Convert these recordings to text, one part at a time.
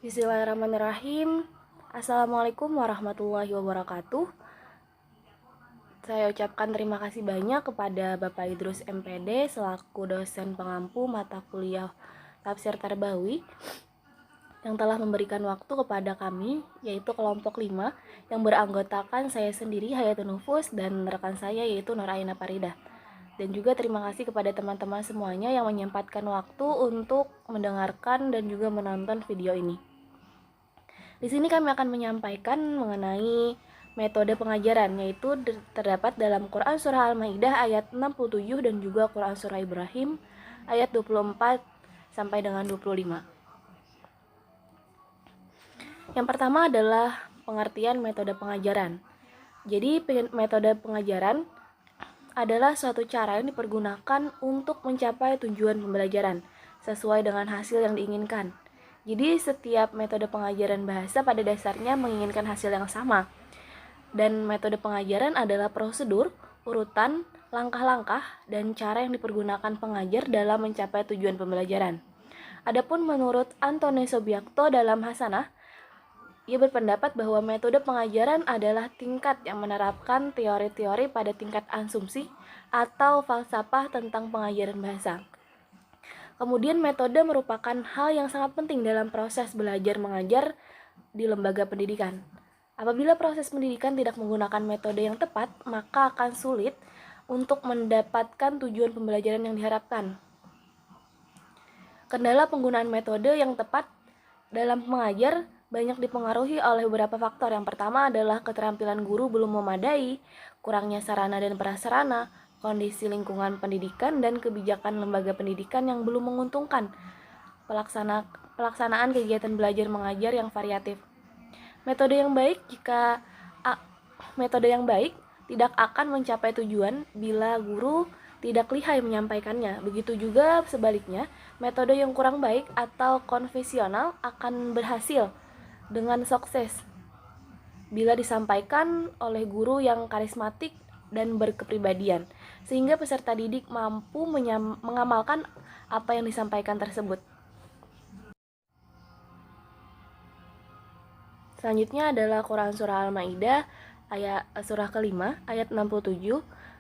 Bismillahirrahmanirrahim. Assalamualaikum warahmatullahi wabarakatuh. Saya ucapkan terima kasih banyak kepada Bapak Idrus MPD selaku dosen pengampu mata kuliah Tafsir Tarbawi yang telah memberikan waktu kepada kami, yaitu kelompok 5 yang beranggotakan saya sendiri Hayatun Nufus dan rekan saya yaitu Nur Aina Farida. Dan juga terima kasih kepada teman-teman semuanya yang menyempatkan waktu untuk mendengarkan dan juga menonton video ini. Di sini kami akan menyampaikan mengenai metode pengajaran, yaitu terdapat dalam Quran Surah Al-Maidah ayat 67 dan juga Quran Surah Ibrahim ayat 24 sampai dengan 25. Yang pertama adalah pengertian metode pengajaran. Jadi metode pengajaran adalah suatu cara yang dipergunakan untuk mencapai tujuan pembelajaran sesuai dengan hasil yang diinginkan. Jadi setiap metode pengajaran bahasa pada dasarnya menginginkan hasil yang sama. Dan metode pengajaran adalah prosedur, urutan, langkah-langkah, dan cara yang dipergunakan pengajar dalam mencapai tujuan pembelajaran. Adapun menurut Antoni Subiakto dalam Hasanah, ia berpendapat bahwa metode pengajaran adalah tingkat yang menerapkan teori-teori pada tingkat asumsi atau falsafah tentang pengajaran bahasa. Kemudian metode merupakan hal yang sangat penting dalam proses belajar mengajar di lembaga pendidikan. Apabila proses pendidikan tidak menggunakan metode yang tepat, maka akan sulit untuk mendapatkan tujuan pembelajaran yang diharapkan. Kendala penggunaan metode yang tepat dalam mengajar banyak dipengaruhi oleh beberapa faktor. Yang pertama adalah keterampilan guru belum memadai, kurangnya sarana dan prasarana, kondisi lingkungan pendidikan, dan kebijakan lembaga pendidikan yang belum menguntungkan pelaksanaan kegiatan belajar mengajar yang variatif. Metode yang baik tidak akan mencapai tujuan bila guru tidak lihai menyampaikannya. Begitu juga sebaliknya, metode yang kurang baik atau konvensional akan berhasil dengan sukses bila disampaikan oleh guru yang karismatik dan berkepribadian, sehingga peserta didik mampu mengamalkan apa yang disampaikan tersebut. Selanjutnya adalah Quran Surah Al-Maidah ayat surah kelima ayat 67.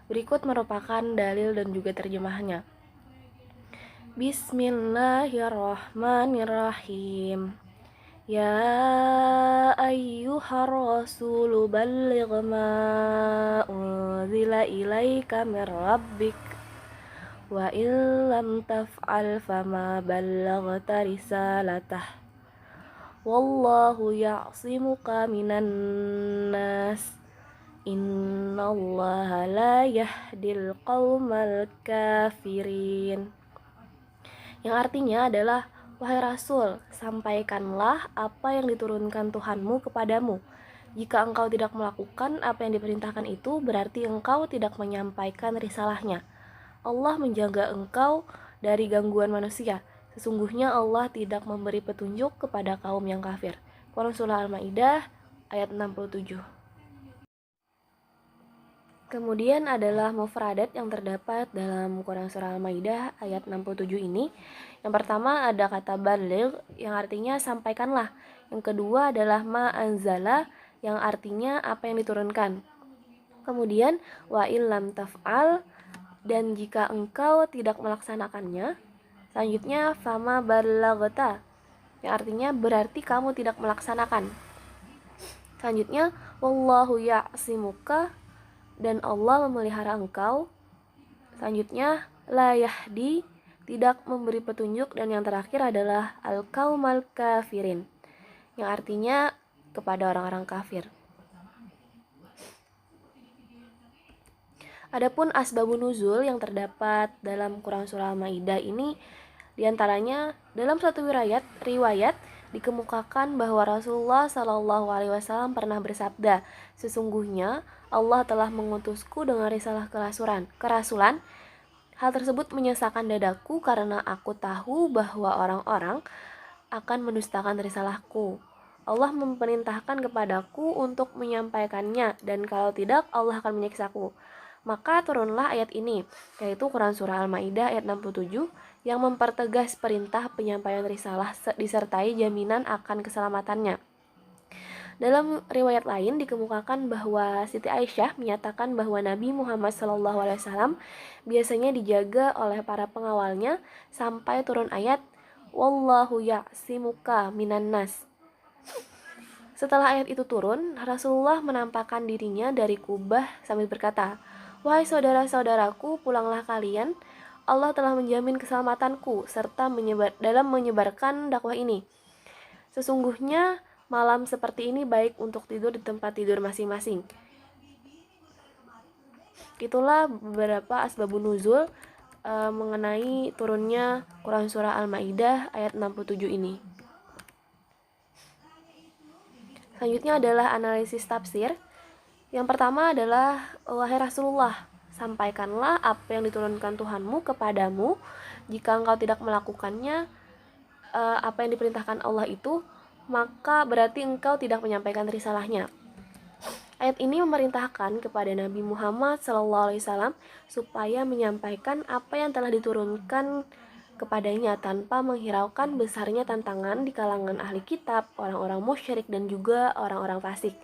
Berikut merupakan dalil dan juga terjemahannya. Bismillahirrahmanirrahim. Ya ayyuhar rasulu balligh ma unzila ilaika min rabbik wa illam taf'al fama ballaghta risalatah wallahu ya'simuka minan nas innallaha la yahdil qaumal kafirin. Yang artinya adalah, wahai Rasul, sampaikanlah apa yang diturunkan Tuhanmu kepadamu. Jika engkau tidak melakukan apa yang diperintahkan itu, berarti engkau tidak menyampaikan risalahnya. Allah menjaga engkau dari gangguan manusia. Sesungguhnya Allah tidak memberi petunjuk kepada kaum yang kafir. Quran Surah Al-Maidah ayat 67. Kemudian adalah mufradat yang terdapat dalam Quran Surah Al-Maidah ayat 67 ini. Yang pertama ada kata baligh yang artinya sampaikanlah. Yang kedua adalah ma anzala yang artinya apa yang diturunkan. Kemudian wa illam taf'al dan jika engkau tidak melaksanakannya. Selanjutnya fama ballaghta yang artinya berarti kamu tidak melaksanakan. Selanjutnya wallahu ya'simuka dan Allah memelihara engkau. Selanjutnya la yahdi tidak memberi petunjuk, dan yang terakhir adalah al-qaumal kafirin yang artinya kepada orang-orang kafir. Adapun asbabun nuzul yang terdapat dalam Quran Surah Al-Maidah ini diantaranya dalam suatu riwayat dikemukakan bahwa Rasulullah Shallallahu Alaihi Wasallam pernah bersabda, sesungguhnya Allah telah mengutusku dengan risalah kerasulan. Hal tersebut menyesakan dadaku karena aku tahu bahwa orang-orang akan mendustakan risalahku. Allah memerintahkan kepadaku untuk menyampaikannya, dan kalau tidak Allah akan menyiksaku. Maka turunlah ayat ini, yaitu Quran Surah Al-Ma'idah ayat 67, yang mempertegas perintah penyampaian risalah disertai jaminan akan keselamatannya. Dalam riwayat lain dikemukakan bahwa Siti Aisyah menyatakan bahwa Nabi Muhammad SAW biasanya dijaga oleh para pengawalnya sampai turun ayat Wallahu ya'simuka minan nas. Setelah ayat itu turun, Rasulullah menampakkan dirinya dari kubah sambil berkata, "Wahai saudara-saudaraku, pulanglah kalian. Allah telah menjamin keselamatanku serta dalam menyebarkan dakwah ini. Sesungguhnya malam seperti ini baik untuk tidur di tempat tidur masing-masing." Itulah beberapa asbabun nuzul mengenai turunnya Quran Surah Al-Ma'idah ayat 67 ini. Selanjutnya adalah analisis tafsir. Yang pertama adalah, wahai Rasulullah, sampaikanlah apa yang diturunkan Tuhanmu kepadamu. Jika engkau tidak melakukannya, apa yang diperintahkan Allah itu, maka berarti engkau tidak menyampaikan risalahnya. Ayat ini memerintahkan kepada Nabi Muhammad SAW supaya menyampaikan apa yang telah diturunkan kepadanya tanpa menghiraukan besarnya tantangan di kalangan ahli kitab, orang-orang musyrik, dan juga orang-orang fasik.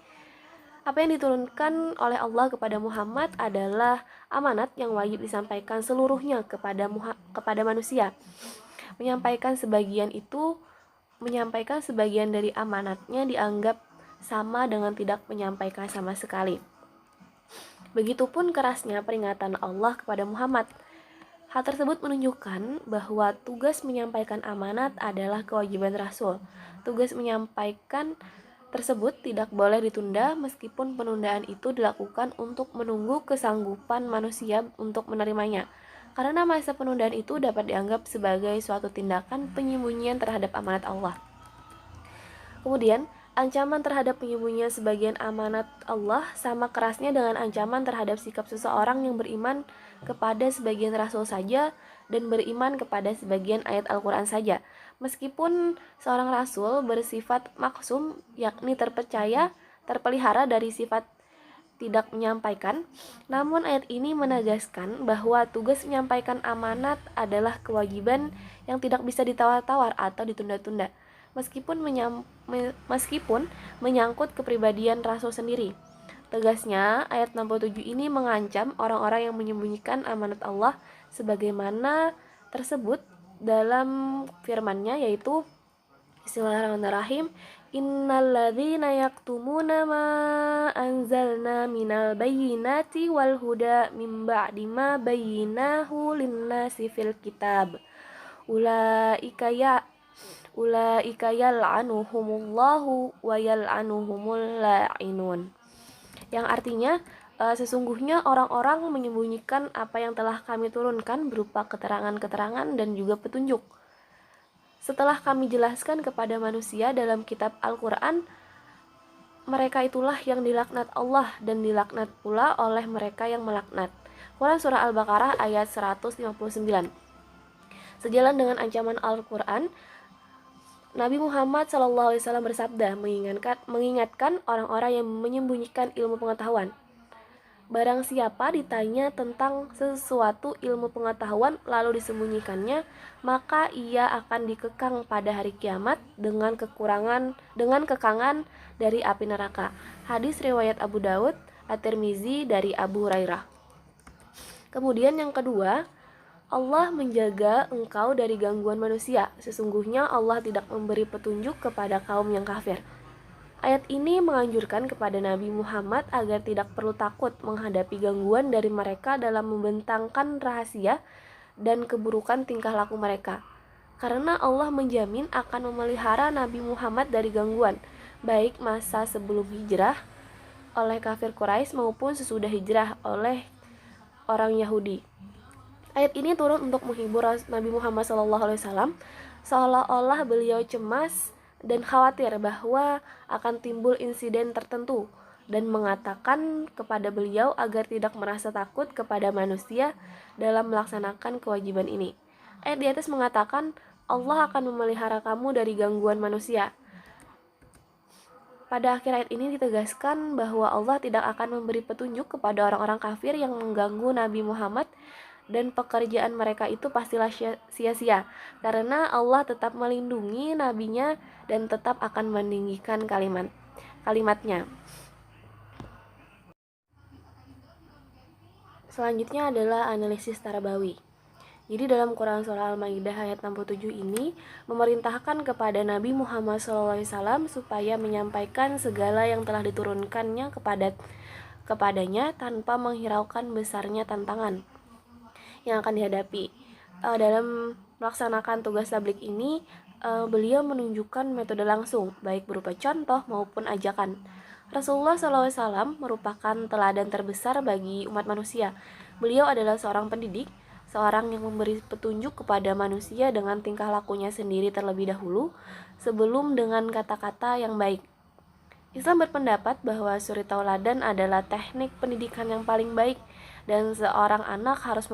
Apa yang diturunkan oleh Allah kepada Muhammad adalah amanat yang wajib disampaikan seluruhnya kepada manusia. Menyampaikan sebagian dari amanatnya dianggap sama dengan tidak menyampaikan sama sekali. Begitupun kerasnya peringatan Allah kepada Muhammad. Hal tersebut menunjukkan bahwa tugas menyampaikan amanat adalah kewajiban Rasul. Tugas menyampaikan tersebut tidak boleh ditunda meskipun penundaan itu dilakukan untuk menunggu kesanggupan manusia untuk menerimanya. Karena masa penundaan itu dapat dianggap sebagai suatu tindakan penyembunyian terhadap amanat Allah. Kemudian, ancaman terhadap penyembunyian sebagian amanat Allah sama kerasnya dengan ancaman terhadap sikap seseorang yang beriman kepada sebagian rasul saja dan beriman kepada sebagian ayat Al-Quran saja. Meskipun seorang rasul bersifat maksum, yakni terpelihara dari sifat tidak menyampaikan, namun ayat ini menegaskan bahwa tugas menyampaikan amanat adalah kewajiban yang tidak bisa ditawar-tawar atau ditunda-tunda, meskipun menyangkut kepribadian rasul sendiri. Tegasnya, ayat 67 ini mengancam orang-orang yang menyembunyikan amanat Allah sebagaimana tersebut dalam firman-Nya, yaitu Bismillahirrahmanirrahim, Innalladzina yaktumuna ma anzalna minal bayyinati wal huda min ba'di ma bayyinahu linnasi fil kitab ulaika yal'anuhumullahu wa yal'anuhumul la'inun. Yang artinya, sesungguhnya orang-orang menyembunyikan apa yang telah kami turunkan berupa keterangan-keterangan dan juga petunjuk. Setelah kami jelaskan kepada manusia dalam kitab Al-Quran, mereka itulah yang dilaknat Allah dan dilaknat pula oleh mereka yang melaknat. Quran Surah Al-Baqarah ayat 159. Sejalan dengan ancaman Al-Quran, Nabi Muhammad SAW bersabda mengingatkan orang-orang yang menyembunyikan ilmu pengetahuan. Barang siapa ditanya tentang sesuatu ilmu pengetahuan lalu disembunyikannya, maka ia akan dikekang pada hari kiamat dengan kekangan dari api neraka. Hadis riwayat Abu Daud, At-Tirmizi dari Abu Hurairah. Kemudian yang kedua, Allah menjaga engkau dari gangguan manusia. Sesungguhnya Allah tidak memberi petunjuk kepada kaum yang kafir. Ayat ini menganjurkan kepada Nabi Muhammad agar tidak perlu takut menghadapi gangguan dari mereka dalam membentangkan rahasia dan keburukan tingkah laku mereka. Karena Allah menjamin akan memelihara Nabi Muhammad dari gangguan, baik masa sebelum hijrah oleh kafir Quraisy maupun sesudah hijrah oleh orang Yahudi. Ayat ini turun untuk menghibur Nabi Muhammad SAW, seolah-olah beliau cemas dan khawatir bahwa akan timbul insiden tertentu, dan mengatakan kepada beliau agar tidak merasa takut kepada manusia dalam melaksanakan kewajiban ini. Ayat di atas mengatakan Allah akan memelihara kamu dari gangguan manusia. Pada akhir ayat ini ditegaskan bahwa Allah tidak akan memberi petunjuk kepada orang-orang kafir yang mengganggu Nabi Muhammad, dan pekerjaan mereka itu pastilah sia-sia, karena Allah tetap melindungi nabinya dan tetap akan meninggikan kalimatnya. Selanjutnya adalah analisis tarbawi. Jadi dalam Quran Surah Al-Maidah ayat 67 ini memerintahkan kepada Nabi Muhammad SAW supaya menyampaikan segala yang telah diturunkannya kepadanya tanpa menghiraukan besarnya tantangan yang akan dihadapi. Dalam melaksanakan tugas tabligh ini, beliau menunjukkan metode langsung, baik berupa contoh maupun ajakan. Rasulullah SAW merupakan teladan terbesar bagi umat manusia. Beliau adalah seorang pendidik, seorang yang memberi petunjuk kepada manusia dengan tingkah lakunya sendiri terlebih dahulu, sebelum dengan kata-kata yang baik. Islam berpendapat bahwa suri tauladan adalah teknik pendidikan yang paling baik, dan seorang anak harus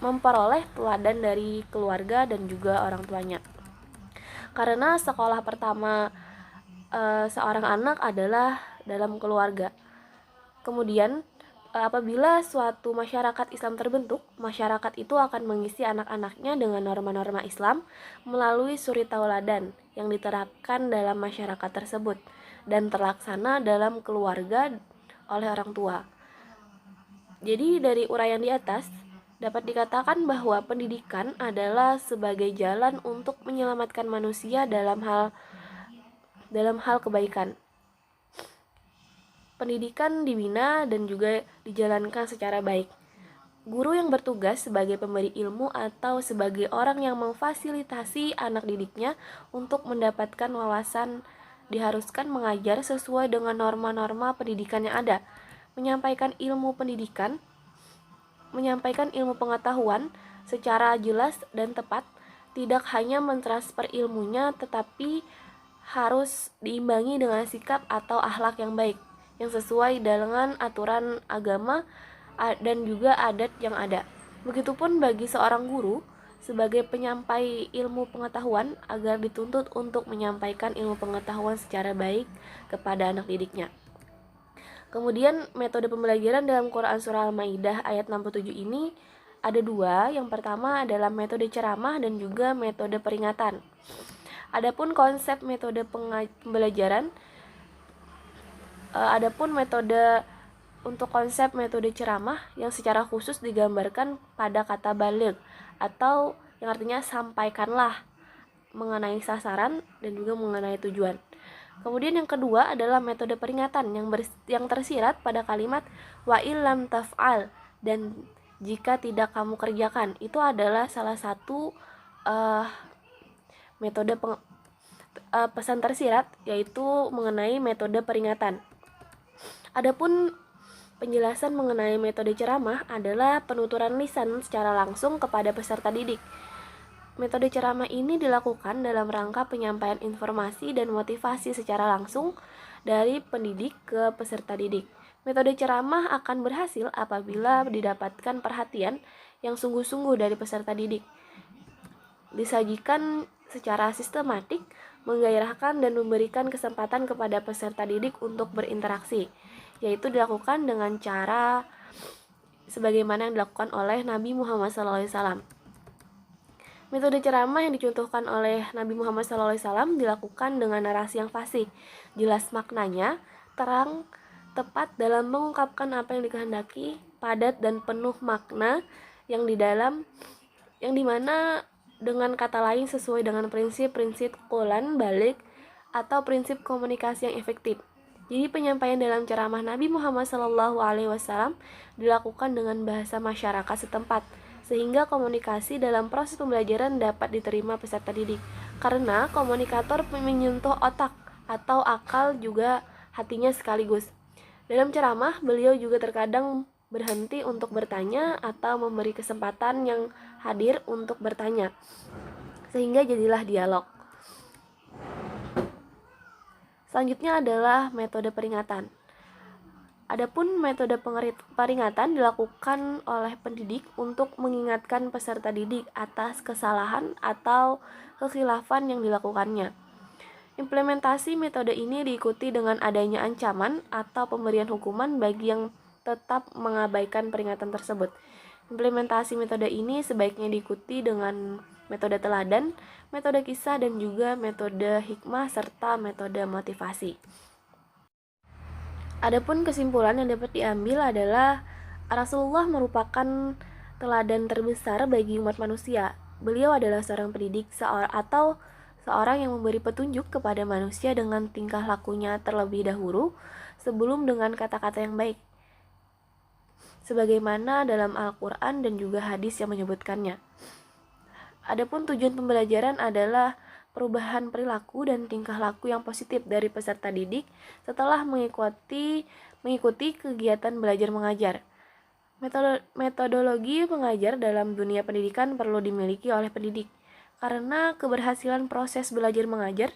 memperoleh teladan dari keluarga dan juga orang tuanya. Karena sekolah pertama seorang anak adalah dalam keluarga. Kemudian apabila suatu masyarakat Islam terbentuk, masyarakat itu akan mengisi anak-anaknya dengan norma-norma Islam melalui suri tauladan yang diterapkan dalam masyarakat tersebut dan terlaksana dalam keluarga oleh orang tua. Jadi dari uraian di atas dapat dikatakan bahwa pendidikan adalah sebagai jalan untuk menyelamatkan manusia dalam hal kebaikan. Pendidikan dibina dan juga dijalankan secara baik. Guru yang bertugas sebagai pemberi ilmu atau sebagai orang yang memfasilitasi anak didiknya untuk mendapatkan wawasan diharuskan mengajar sesuai dengan norma-norma pendidikan yang ada, menyampaikan ilmu pengetahuan secara jelas dan tepat, tidak hanya mentransfer ilmunya tetapi harus diimbangi dengan sikap atau akhlak yang baik yang sesuai dengan aturan agama dan juga adat yang ada. Begitupun bagi seorang guru sebagai penyampai ilmu pengetahuan agar dituntut untuk menyampaikan ilmu pengetahuan secara baik kepada anak didiknya. Kemudian metode pembelajaran dalam Quran Surah Al-Maidah ayat 67 ini ada dua. Yang pertama adalah metode ceramah dan juga metode peringatan. Adapun konsep metode pembelajaran, konsep metode ceramah yang secara khusus digambarkan pada kata baligh atau yang artinya sampaikanlah mengenai sasaran dan juga mengenai tujuan. Kemudian yang kedua adalah metode peringatan yang tersirat pada kalimat wa illam taf'al, dan jika tidak kamu kerjakan. Itu adalah salah satu metode pesan tersirat, yaitu mengenai metode peringatan. Adapun penjelasan mengenai metode ceramah adalah penuturan lisan secara langsung kepada peserta didik. Metode ceramah ini dilakukan dalam rangka penyampaian informasi dan motivasi secara langsung dari pendidik ke peserta didik. Metode ceramah akan berhasil apabila didapatkan perhatian yang sungguh-sungguh dari peserta didik, disajikan secara sistematik, menggairahkan dan memberikan kesempatan kepada peserta didik untuk berinteraksi, yaitu dilakukan dengan cara sebagaimana yang dilakukan oleh Nabi Muhammad SAW. Metode ceramah yang dicontohkan oleh Nabi Muhammad SAW dilakukan dengan narasi yang fasih, jelas maknanya, terang, tepat dalam mengungkapkan apa yang dikehendaki, padat dan penuh makna yang dimana dengan kata lain sesuai dengan prinsip-prinsip qolan balik atau prinsip komunikasi yang efektif. Jadi penyampaian dalam ceramah Nabi Muhammad SAW dilakukan dengan bahasa masyarakat setempat, sehingga komunikasi dalam proses pembelajaran dapat diterima peserta didik. Karena komunikator menyentuh otak atau akal juga hatinya sekaligus. Dalam ceramah, beliau juga terkadang berhenti untuk bertanya atau memberi kesempatan yang hadir untuk bertanya, sehingga jadilah dialog. Selanjutnya adalah metode peringatan. Adapun metode peringatan dilakukan oleh pendidik untuk mengingatkan peserta didik atas kesalahan atau kekhilafan yang dilakukannya. Implementasi metode ini diikuti dengan adanya ancaman atau pemberian hukuman bagi yang tetap mengabaikan peringatan tersebut. Implementasi metode ini sebaiknya diikuti dengan metode teladan, metode kisah, dan juga metode hikmah serta metode motivasi. Adapun kesimpulan yang dapat diambil adalah Rasulullah merupakan teladan terbesar bagi umat manusia. Beliau adalah seorang pendidik atau seorang yang memberi petunjuk kepada manusia dengan tingkah lakunya terlebih dahulu sebelum dengan kata-kata yang baik, sebagaimana dalam Al-Quran dan juga hadis yang menyebutkannya. Adapun tujuan pembelajaran adalah perubahan perilaku dan tingkah laku yang positif dari peserta didik setelah mengikuti kegiatan belajar mengajar. Metodologi mengajar dalam dunia pendidikan perlu dimiliki oleh pendidik, karena keberhasilan proses belajar mengajar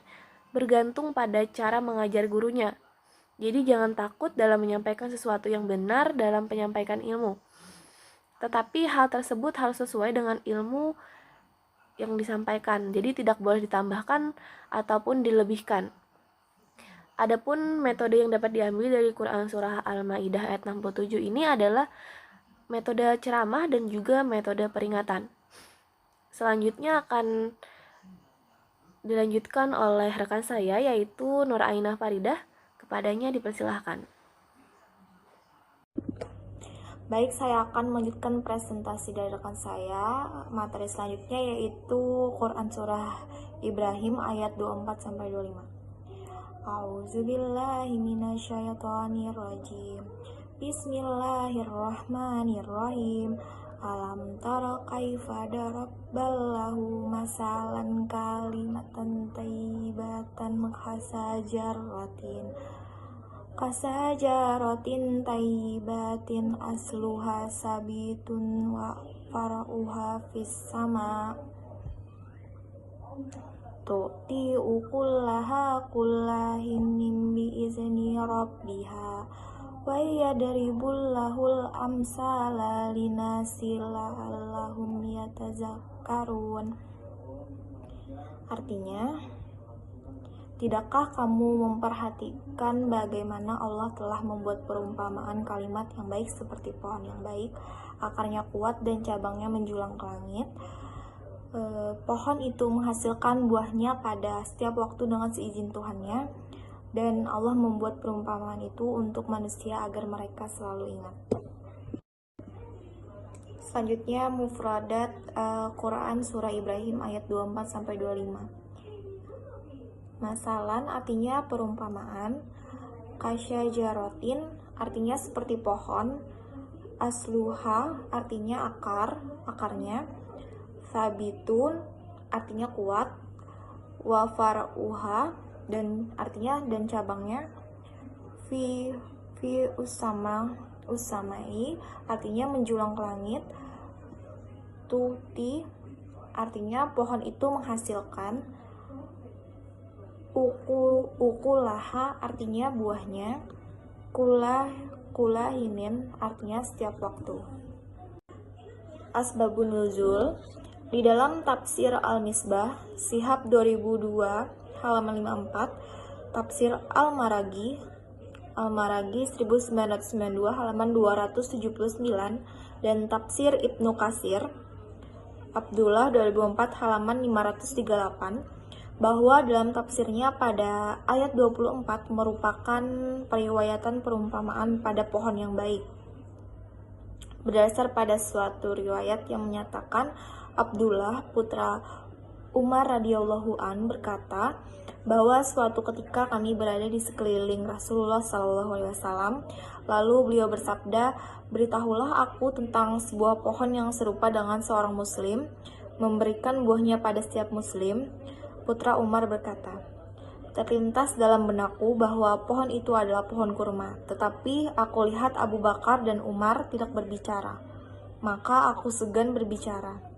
bergantung pada cara mengajar gurunya. Jadi jangan takut dalam menyampaikan sesuatu yang benar dalam penyampaikan ilmu. Tetapi hal tersebut harus sesuai dengan ilmu yang disampaikan. Jadi tidak boleh ditambahkan ataupun dilebihkan. Adapun metode yang dapat diambil dari Quran Surah Al-Maidah ayat 67 ini adalah metode ceramah dan juga metode peringatan. Selanjutnya akan dilanjutkan oleh rekan saya yaitu Nur Ainah Faridah. Kepadanya dipersilahkan. Baik, saya akan melanjutkan presentasi dari rekan saya. Materi selanjutnya yaitu Quran Surah Ibrahim ayat 24-25. A'udzubillahi minasyaitonirrajim. Bismillahirrahmanirrahim. Alam tara kaifa darabballahu masalan kalimatan thayyibatan kasajaratin tayyibatin asluha sabitun wa fara'uha fis sama tu'ti ukullaha kullahin bi'izni rabbiha wa yadribullahul amsala linasi la'allahum yatazakkarun. Artinya, tidakkah kamu memperhatikan bagaimana Allah telah membuat perumpamaan kalimat yang baik seperti pohon yang baik, akarnya kuat dan cabangnya menjulang ke langit. Pohon itu menghasilkan buahnya pada setiap waktu dengan seizin Tuhannya, dan Allah membuat perumpamaan itu untuk manusia agar mereka selalu ingat. Selanjutnya mufradat Quran Surah Ibrahim ayat 24-25. Masalan artinya perumpamaan, kasyajarotin artinya seperti pohon, asluha artinya akarnya, sabitun artinya kuat, wa far'uha dan cabangnya, fi usamai artinya menjulang ke langit, tuti artinya pohon itu menghasilkan, ukulaha artinya buahnya, kulahinin artinya setiap waktu. Asbabun nuzul di dalam tafsir Al-Misbah Shihab 2002 halaman 54, tafsir Al-Maragi 1992 halaman 279, dan tafsir Ibnu Katsir Abdullah 2004 halaman 538, bahwa dalam tafsirnya pada ayat 24 merupakan periwayatan perumpamaan pada pohon yang baik. Berdasar pada suatu riwayat yang menyatakan Abdullah putra Umar radhiyallahu an berkata bahwa suatu ketika kami berada di sekeliling Rasulullah SAW, lalu beliau bersabda, "Beritahulah aku tentang sebuah pohon yang serupa dengan seorang muslim, memberikan buahnya pada setiap muslim." Putra Umar berkata, "Terlintas dalam benakku bahwa pohon itu adalah pohon kurma, tetapi aku lihat Abu Bakar dan Umar tidak berbicara. Maka aku segan berbicara."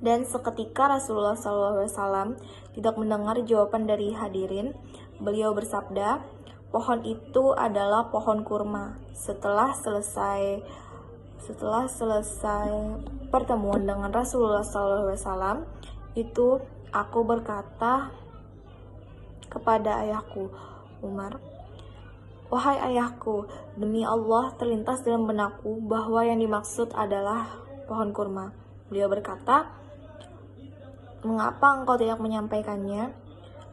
Dan seketika Rasulullah SAW tidak mendengar jawaban dari hadirin. Beliau bersabda, "Pohon itu adalah pohon kurma." Setelah selesai pertemuan dengan Rasulullah SAW, itu aku berkata kepada ayahku, Umar, "Wahai ayahku, demi Allah terlintas dalam benakku bahwa yang dimaksud adalah pohon kurma." Beliau berkata, "Mengapa engkau tidak menyampaikannya?"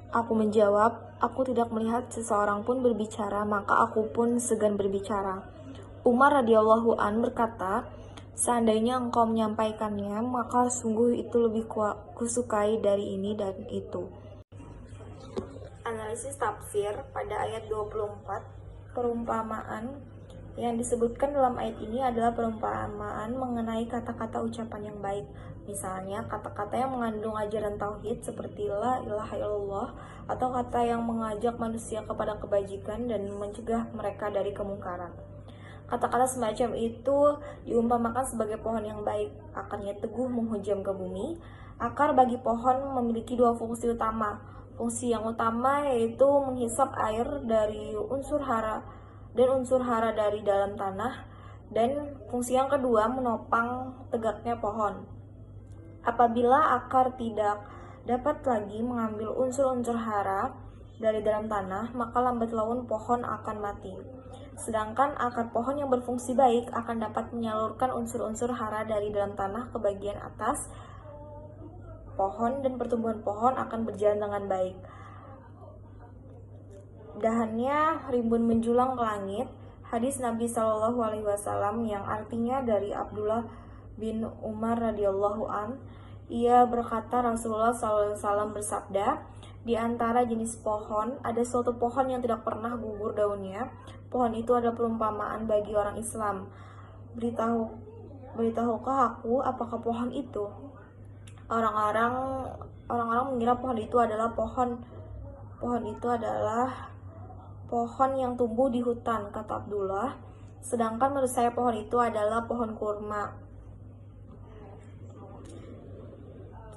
Aku menjawab, "Aku tidak melihat seseorang pun berbicara, maka aku pun segan berbicara." Umar radhiyallahu an berkata, "Seandainya engkau menyampaikannya, maka sungguh itu lebih kusukai dari ini dan itu." Analisis tafsir pada ayat 24, perumpamaan yang disebutkan dalam ayat ini adalah perumpamaan mengenai kata-kata ucapan yang baik. Misalnya, kata-kata yang mengandung ajaran tauhid seperti la ilaha illallah, atau kata yang mengajak manusia kepada kebajikan dan mencegah mereka dari kemungkaran. Kata-kata semacam itu diumpamakan sebagai pohon yang baik, akarnya teguh menghujam ke bumi. Akar bagi pohon memiliki dua fungsi utama. Fungsi yang utama yaitu menghisap air dari unsur hara dari dalam tanah, dan fungsi yang kedua menopang tegaknya pohon. Apabila akar tidak dapat lagi mengambil unsur-unsur hara dari dalam tanah, maka lambat laun pohon akan mati. Sedangkan akar pohon yang berfungsi baik akan dapat menyalurkan unsur-unsur hara dari dalam tanah ke bagian atas pohon, dan pertumbuhan pohon akan berjalan dengan baik. Dahannya rimbun menjulang ke langit. Hadis Nabi Shallallahu Alaihi Wasallam yang artinya dari Abdullah bin Umar radhiyallahu an, ia berkata, Rasulullah SAW bersabda, "Di antara jenis pohon ada suatu pohon yang tidak pernah gugur daunnya. Pohon itu adalah perumpamaan bagi orang Islam. Beritahukah aku apakah pohon itu?" Orang-orang mengira pohon itu adalah pohon yang tumbuh di hutan, kata Abdullah. Sedangkan menurut saya pohon itu adalah pohon kurma.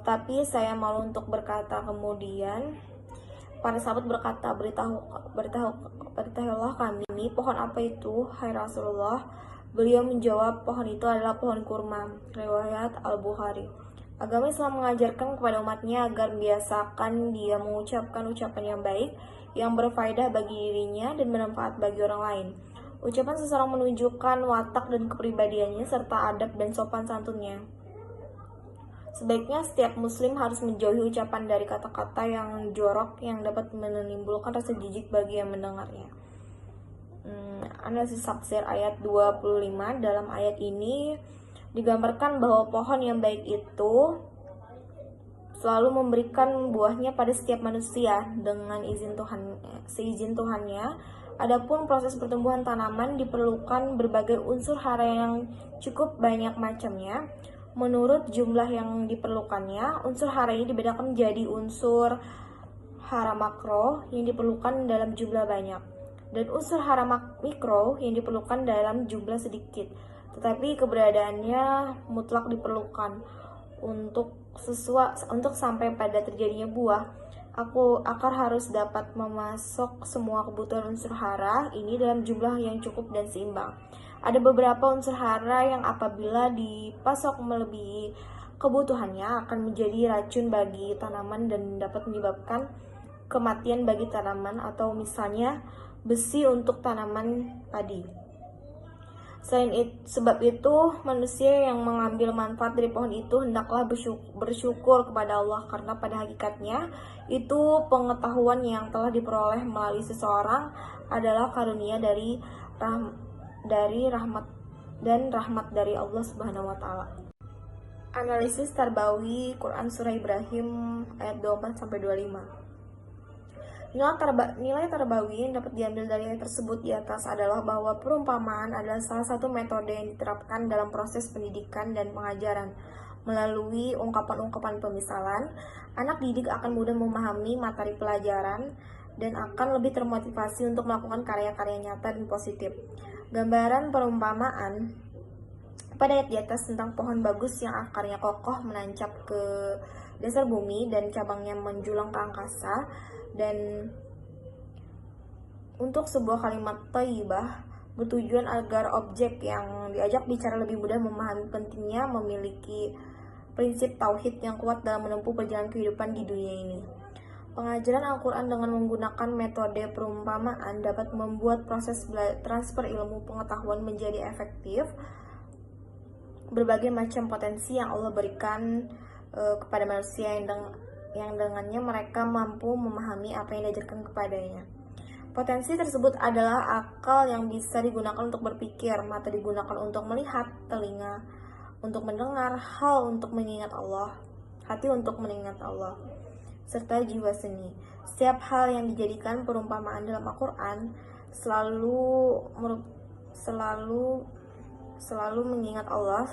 Tapi saya malu untuk berkata. Kemudian para sahabat berkata, beritahulah kami, pohon apa itu, hai Rasulullah?" Beliau menjawab, "Pohon itu adalah pohon kurma." Riwayat Al-Bukhari. Agama Islam mengajarkan kepada umatnya agar membiasakan dia mengucapkan ucapan yang baik, yang berfaedah bagi dirinya dan bermanfaat bagi orang lain. Ucapan seseorang menunjukkan watak dan kepribadiannya serta adab dan sopan santunnya. Sebaiknya setiap muslim harus menjauhi ucapan dari kata-kata yang jorok yang dapat menimbulkan rasa jijik bagi yang mendengarnya. Analisis tafsir ayat 25. Dalam ayat ini digambarkan bahwa pohon yang baik itu selalu memberikan buahnya pada setiap manusia dengan seizin Tuhannya. Adapun proses pertumbuhan tanaman diperlukan berbagai unsur hara yang cukup banyak macamnya. Menurut jumlah yang diperlukannya, unsur hara ini dibedakan menjadi unsur hara makro yang diperlukan dalam jumlah banyak, dan unsur hara mikro yang diperlukan dalam jumlah sedikit, tetapi keberadaannya mutlak diperlukan untuk sampai pada terjadinya buah. Akar harus dapat memasok semua kebutuhan unsur hara ini dalam jumlah yang cukup dan seimbang. Ada beberapa unsur hara yang apabila dipasok melebihi kebutuhannya akan menjadi racun bagi tanaman dan dapat menyebabkan kematian bagi tanaman, atau misalnya besi untuk tanaman padi. Sebab itu, manusia yang mengambil manfaat dari pohon itu hendaklah bersyukur kepada Allah, karena pada hakikatnya itu pengetahuan yang telah diperoleh melalui seseorang adalah karunia dari rahmat dari Allah Subhanahu wa taala. Analisis Tarbawi Quran Surah Ibrahim ayat 24-25. Nilai Tarbawi yang dapat diambil dari ayat tersebut di atas adalah bahwa perumpamaan adalah salah satu metode yang diterapkan dalam proses pendidikan dan pengajaran. Melalui ungkapan-ungkapan pemisalan, anak didik akan mudah memahami materi pelajaran dan akan lebih termotivasi untuk melakukan karya-karya nyata dan positif. Gambaran perumpamaan pada ayat di atas tentang pohon bagus yang akarnya kokoh menancap ke dasar bumi dan cabangnya menjulang ke angkasa, dan untuk sebuah kalimat thayyibah bertujuan agar objek yang diajak bicara lebih mudah memahami pentingnya memiliki prinsip tauhid yang kuat dalam menempuh perjalanan kehidupan di dunia ini. Pengajaran Al-Quran dengan menggunakan metode perumpamaan dapat membuat proses transfer ilmu pengetahuan menjadi efektif. Berbagai macam potensi yang Allah berikan kepada manusia yang dengannya mereka mampu memahami apa yang diajarkan kepadanya. Potensi tersebut adalah akal yang bisa digunakan untuk berpikir, mata digunakan untuk melihat, telinga untuk mendengar, hal untuk mengingat Allah, hati untuk mengingat Allah, serta jiwa seni. Setiap hal yang dijadikan perumpamaan dalam Al-Quran selalu mengingat Allah,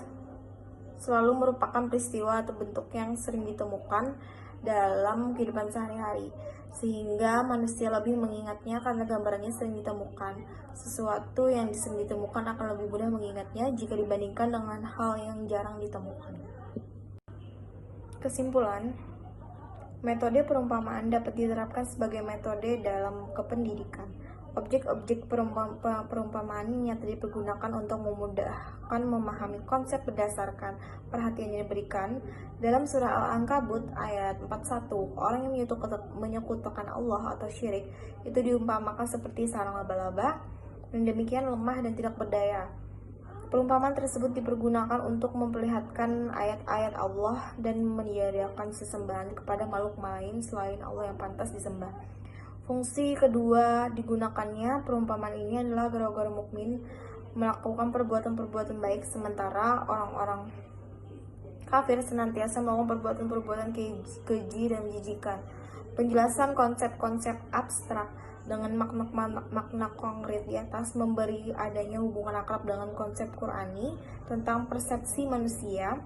selalu merupakan peristiwa atau bentuk yang sering ditemukan dalam kehidupan sehari-hari, sehingga manusia lebih mengingatnya karena gambarannya sering ditemukan. Sesuatu yang sering ditemukan akan lebih mudah mengingatnya jika dibandingkan dengan hal yang jarang ditemukan. Kesimpulan, metode perumpamaan dapat diterapkan sebagai metode dalam kependidikan. Objek-objek perumpamaan nyata dipergunakan untuk memudahkan memahami konsep berdasarkan perhatian yang diberikan. Dalam surah Al-Ankabut ayat 41, orang yang menyekutukan Allah atau syirik itu diumpamakan seperti sarang laba-laba dan demikian lemah dan tidak berdaya. Perumpamaan tersebut dipergunakan untuk memperlihatkan ayat-ayat Allah dan meniadakan sesembahan kepada makhluk lain selain Allah yang pantas disembah. Fungsi kedua digunakannya perumpamaan ini adalah agar mukmin melakukan perbuatan-perbuatan baik, sementara orang-orang kafir senantiasa melakukan perbuatan-perbuatan keji dan menjijikan. Penjelasan konsep-konsep abstrak dengan makna konkret di atas memberi adanya hubungan akrab dengan konsep Qur'ani tentang persepsi manusia,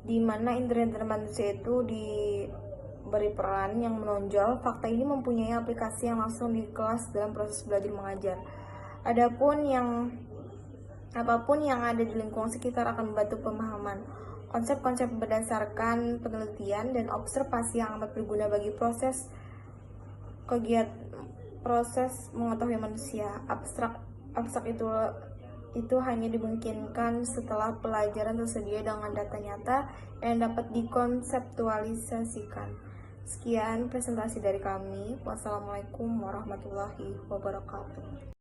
di mana indera-indera manusia itu diberi peran yang menonjol. Fakta ini mempunyai aplikasi yang langsung di kelas dalam proses belajar mengajar. Apapun yang ada di lingkungan sekitar akan membantu pemahaman. Konsep-konsep berdasarkan penelitian dan observasi yang amat berguna bagi proses mengetahui manusia. Abstrak itu hanya dimungkinkan setelah pelajaran tersedia dengan data nyata yang dapat dikonseptualisasikan. Sekian presentasi dari kami. Wassalamualaikum warahmatullahi wabarakatuh.